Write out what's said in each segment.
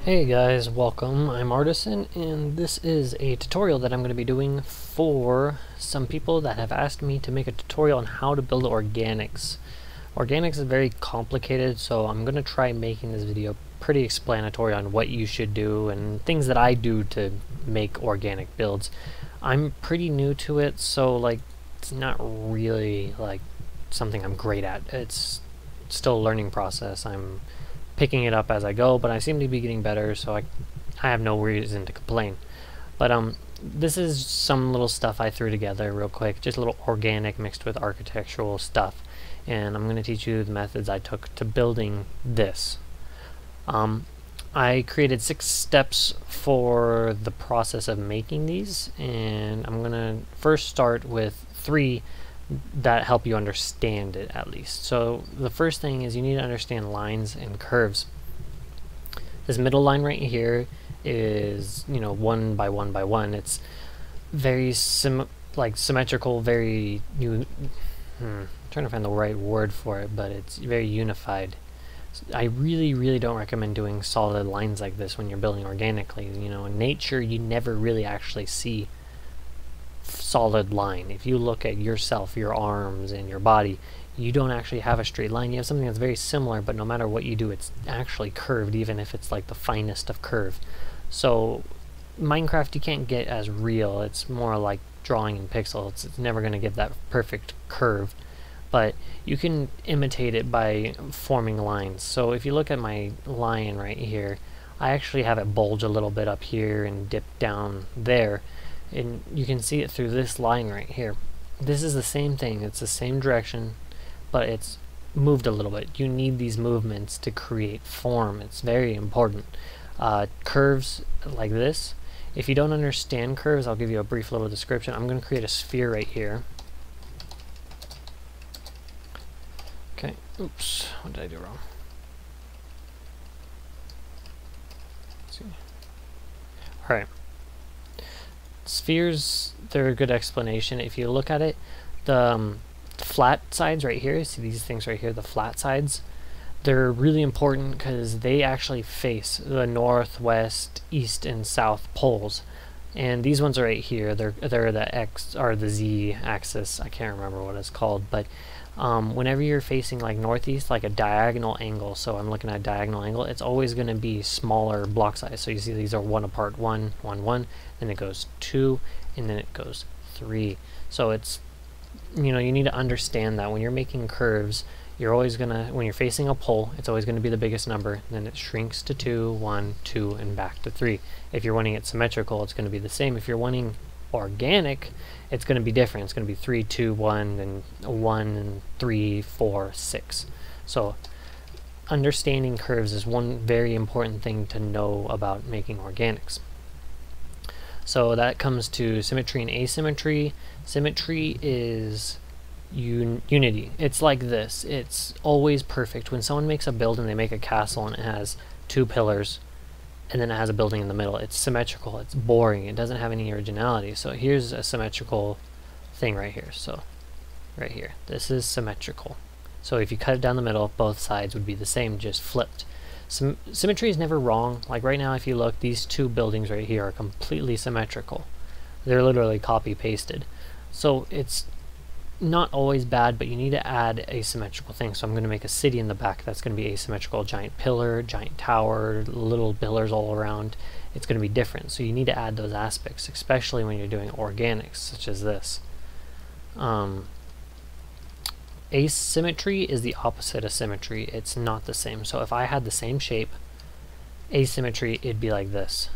Hey guys, welcome. I'm Artisan, and this is a tutorial that I'm going to be doing for some people that have asked me to make a tutorial on how to build organics. Organics is very complicated, so I'm going to try making this video pretty explanatory on what you should do and things that I do to make organic builds. I'm pretty new to it, so it's not really something I'm great at. It's still a learning process. I'm picking it up as I go, but I seem to be getting better, so I have no reason to complain. But this is some little stuff I threw together real quick, just a little organic mixed with architectural stuff, and I'm going to teach you the methods I took to building this. I created 6 steps for the process of making these, and I'm going to first start with 3 that help you understand it at least. So the first thing is you need to understand lines and curves. This middle line right here is 1 by 1 by 1. It's very symmetrical, very trying to find the right word for it, but it's very unified. I really don't recommend doing solid lines like this when you're building organically. In nature you never really actually see solid line. If you look at yourself, your arms and your body, you don't actually have a straight line. You have something that's very similar, but no matter what you do, it's actually curved, even if it's like the finest of curve. So Minecraft, you can't get as real. It's more like drawing in pixels. It's never going to get that perfect curve, but you can imitate it by forming lines. So if you look at my line right here, I actually have it bulge a little bit up here and dip down there, and you can see it through this line right here. This is the same thing. It's the same direction, but it's moved a little bit. You need these movements to create form. It's very important. Curves like this, if you don't understand curves, I'll give you a brief little description. I'm going to create a sphere right here. Okay, oops, what did I do wrong? Let's see. Alright. Spheres, they're a good explanation. If you look at it, the flat sides right here, see these things right here, the flat sides, they're really important because they actually face the north, west, east, and south poles. And these ones are right here. They're the X or the Z axis. I can't remember what it's called, but whenever you're facing like northeast, like a diagonal angle, so I'm looking at a diagonal angle, it's always going to be smaller block size. So you see these are 1 apart, 1, 1, 1, then it goes 2, and then it goes 3. So it's, you need to understand that when you're making curves, you're always gonna, when you're facing a pole, it's always going to be the biggest number, then it shrinks to 2, 1, 2, and back to 3. If you're wanting it symmetrical, it's going to be the same. If you're wanting organic, it's going to be different. It's going to be 3, 2, 1, and 1, and 3, 4, 6. So understanding curves is one very important thing to know about making organics. So that comes to symmetry and asymmetry. Symmetry is unity. It's like this. It's always perfect. When someone makes a build and they make a castle and it has 2 pillars and then it has a building in the middle, it's symmetrical. It's boring. It doesn't have any originality. So here's a symmetrical thing right here. So right here, this is symmetrical. So if you cut it down the middle, both sides would be the same, just flipped. Symmetry is never wrong. Like right now, if you look, these 2 buildings right here are completely symmetrical. They're literally copy pasted. So it's not always bad, but you need to add asymmetrical things. So I'm going to make a city in the back that's going to be asymmetrical. Giant pillar, giant tower, little pillars all around. It's going to be different. So you need to add those aspects, especially when you're doing organics such as this. Asymmetry is the opposite of symmetry. It's not the same. So if I had the same shape, asymmetry, it'd be like this.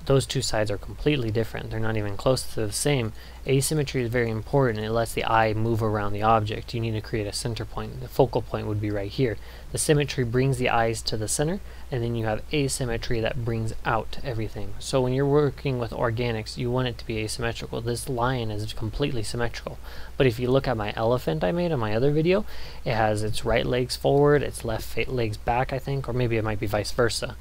Those 2 sides are completely different. They're not even close to the same. Asymmetry is very important. It lets the eye move around the object. You need to create a center point. The focal point would be right here. The symmetry brings the eyes to the center, and then you have asymmetry that brings out everything. So when you're working with organics, you want it to be asymmetrical. This lion is completely symmetrical. But if you look at my elephant I made on my other video, it has its right legs forward, its left legs back, I think, or maybe it might be vice versa.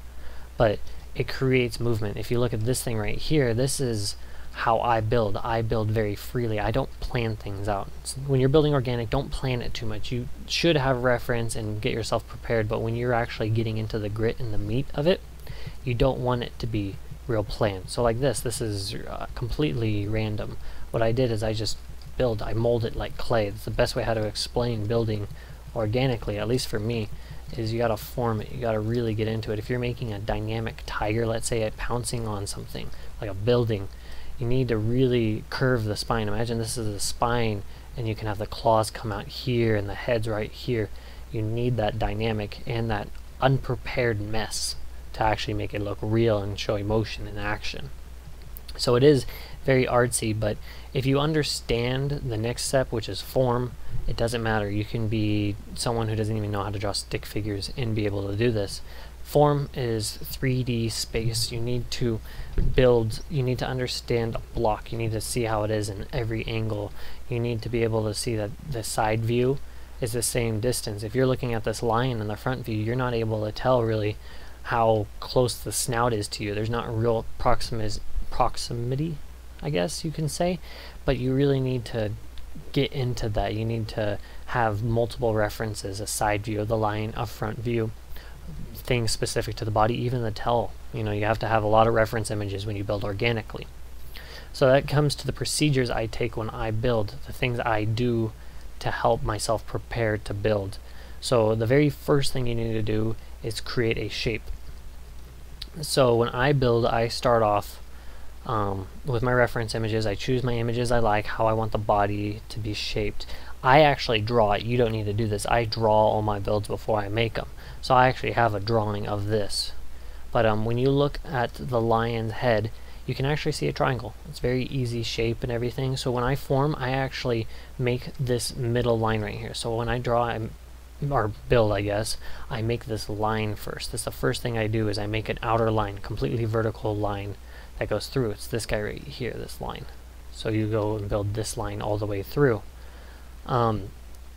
But it creates movement. If you look at this thing right here, this is how I build. I build very freely. I don't plan things out. When you're building organic, don't plan it too much. You should have reference and get yourself prepared, but when you're actually getting into the grit and the meat of it, you don't want it to be real planned. So like this is completely random. What I did is I just I mold it like clay. It's the best way how to explain building organically, at least for me, is you gotta form it. You gotta really get into it. If you're making a dynamic tiger, let's say, pouncing on something like a building, you need to really curve the spine. Imagine this is the spine and you can have the claws come out here and the head's right here. You need that dynamic and that unprepared mess to actually make it look real and show emotion and action. So it is very artsy, but if you understand the next step, which is form, it doesn't matter. You can be someone who doesn't even know how to draw stick figures and be able to do this. Form is 3D space. You need to build, you need to understand a block. You need to see how it is in every angle. You need to be able to see that the side view is the same distance. If you're looking at this lion in the front view, you're not able to tell really how close the snout is to you. There's not a real proximity, I guess you can say, but you really need to get into that. You need to have multiple references, a side view of the lion, a front view, things specific to the body, even the tail. You know, you have to have a lot of reference images when you build organically. So that comes to the procedures I take when I build, the things I do to help myself prepare to build. So the very first thing you need to do is create a shape. So when I build, I start off with my reference images. I choose my images I like, how I want the body to be shaped. I actually draw it. You don't need to do this. I draw all my builds before I make them. So I actually have a drawing of this. But when you look at the lion's head, you can actually see a triangle. It's very easy shape and everything. So when I form, I actually make this middle line right here. So when I draw, or build, I guess, I make this line first. That's the first thing I do, is I make an outer line, completely vertical line that goes through. It's this guy right here, this line. So you go and build this line all the way through.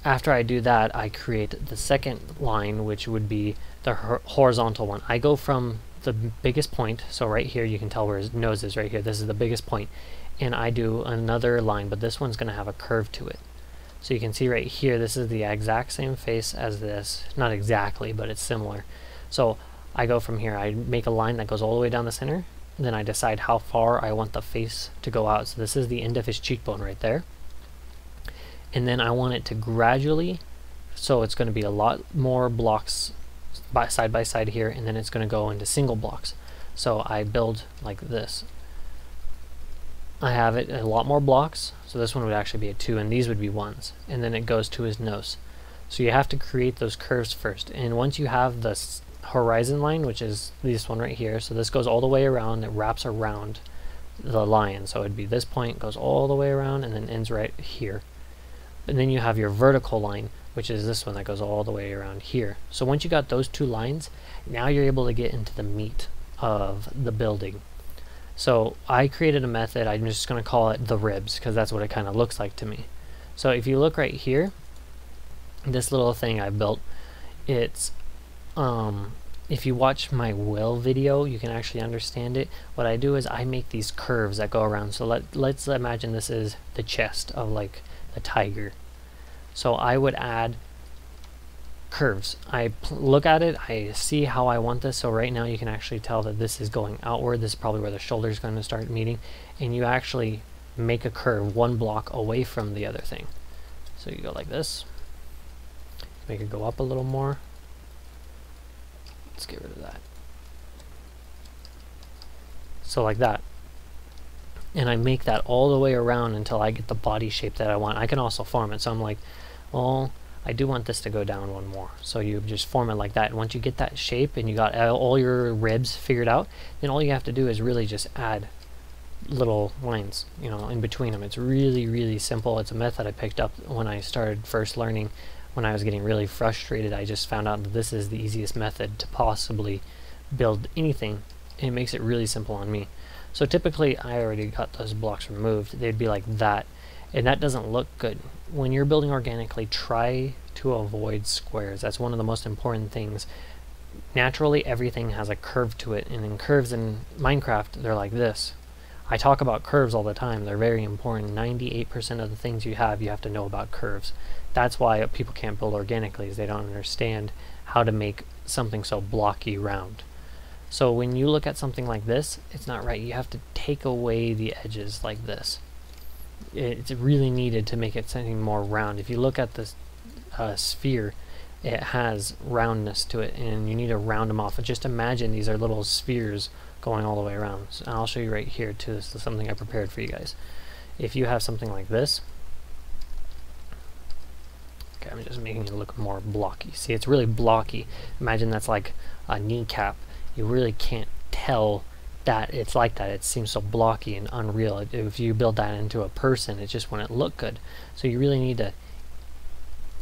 After I do that, I create the second line, which would be the horizontal one. I go from the biggest point, so right here you can tell where his nose is right here. This is the biggest point, and I do another line, but this one's going to have a curve to it. So you can see right here, this is the exact same face as this. Not exactly, but it's similar. So I go from here, I make a line that goes all the way down the center, and then I decide how far I want the face to go out. So this is the end of his cheekbone right there. And then I want it to gradually, so it's going to be a lot more blocks side by side here, and then it's going to go into single blocks. So I build like this. I have it a lot more blocks, so this one would actually be a 2 and these would be 1s, and then it goes to his nose. So you have to create those curves first, and once you have the horizon line, which is this one right here, so this goes all the way around, it wraps around the lion, so it'd be this point, goes all the way around, and then ends right here. And then you have your vertical line, which is this one that goes all the way around here. So once you got those two lines, now you're able to get into the meat of the building. So I created a method, I'm just going to call it the ribs, because that's what it kind of looks like to me. So if you look right here, this little thing I built, it's if you watch my will video, you can actually understand it. What I do is I make these curves that go around. So let's imagine this is the chest of like the tiger. So I would add curves. I look at it, I see how I want this. So right now you can actually tell that this is going outward. This is probably where the shoulder is going to start meeting, and you actually make a curve one block away from the other thing. So you go like this, make it go up a little more. Let's get rid of that. So like that. And I make that all the way around until I get the body shape that I want. I can also form it. So I'm like, well, I do want this to go down one more. So you just form it like that. And once you get that shape and you got all your ribs figured out, then all you have to do is really just add little lines, you know, in between them. It's really, really simple. It's a method I picked up when I started first learning. When I was getting really frustrated, I just found out that this is the easiest method to possibly build anything. And it makes it really simple on me. So typically I already got those blocks removed. They'd be like that, and that doesn't look good. When you're building organically, try to avoid squares. That's one of the most important things. Naturally everything has a curve to it, and in curves in Minecraft they're like this. I talk about curves all the time. They're very important. 98% of the things you have to know about curves. That's why people can't build organically, is they don't understand how to make something so blocky round. So when you look at something like this, it's not right. You have to take away the edges like this. It's really needed to make it something more round. If you look at this sphere, it has roundness to it, and you need to round them off. Just imagine these are little spheres going all the way around. So I'll show you right here too. This is something I prepared for you guys. If you have something like this, okay, I'm just making it look more blocky. See, it's really blocky. Imagine that's like a kneecap. You really can't tell that it's like that. It seems so blocky and unreal. If you build that into a person, it just wouldn't look good. So you really need to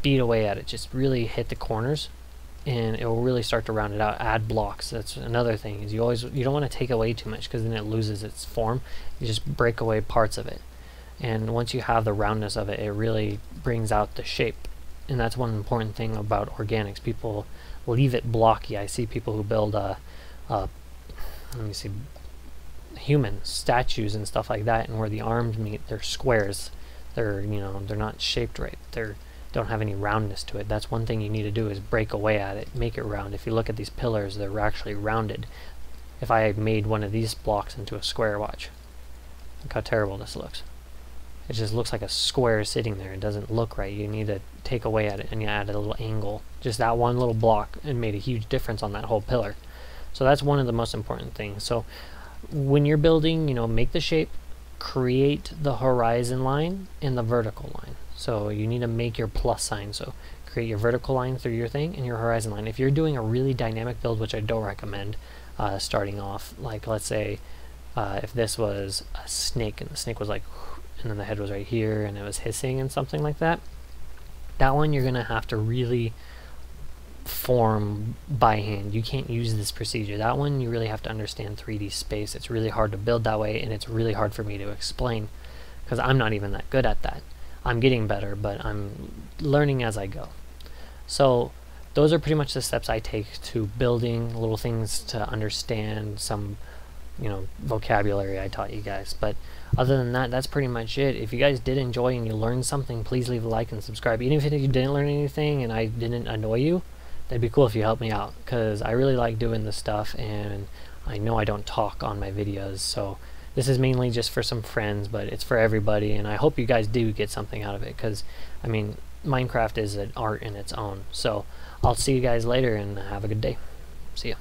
beat away at it. Just really hit the corners, and it will really start to round it out. Add blocks. That's another thing, is you don't want to take away too much, because then it loses its form. You just break away parts of it, and once you have the roundness of it, it really brings out the shape. And that's one important thing about organics. People leave it blocky. I see people who build let me see, human statues and stuff like that, and where the arms meet, they're squares. They're they're not shaped right. They don't have any roundness to it. That's one thing you need to do, is break away at it, make it round. If you look at these pillars, they're actually rounded. If I made one of these blocks into a square, watch. Look how terrible this looks. It just looks like a square sitting there. It doesn't look right. You need to take away at it, and you add a little angle. Just that one little block, and made a huge difference on that whole pillar. So that's one of the most important things. So when you're building, make the shape, create the horizon line and the vertical line. So you need to make your plus sign. So create your vertical line through your thing and your horizon line. If you're doing a really dynamic build, which I don't recommend, starting off, like let's say if this was a snake, and the snake was like, and then the head was right here, and it was hissing and something like that, that one you're gonna have to really form by hand. You can't use this procedure. That one you really have to understand 3D space. It's really hard to build that way, and it's really hard for me to explain, because I'm not even that good at that. I'm getting better, but I'm learning as I go. So those are pretty much the steps I take to building, little things to understand, some vocabulary I taught you guys. But other than that, that's pretty much it. If you guys did enjoy and you learned something, please leave a like and subscribe. Even if you didn't learn anything and I didn't annoy you, that'd be cool if you helped me out, because I really like doing this stuff, and I know I don't talk on my videos. So this is mainly just for some friends, but it's for everybody, and I hope you guys do get something out of it, because I mean, Minecraft is an art in its own. So I'll see you guys later, and have a good day. See ya.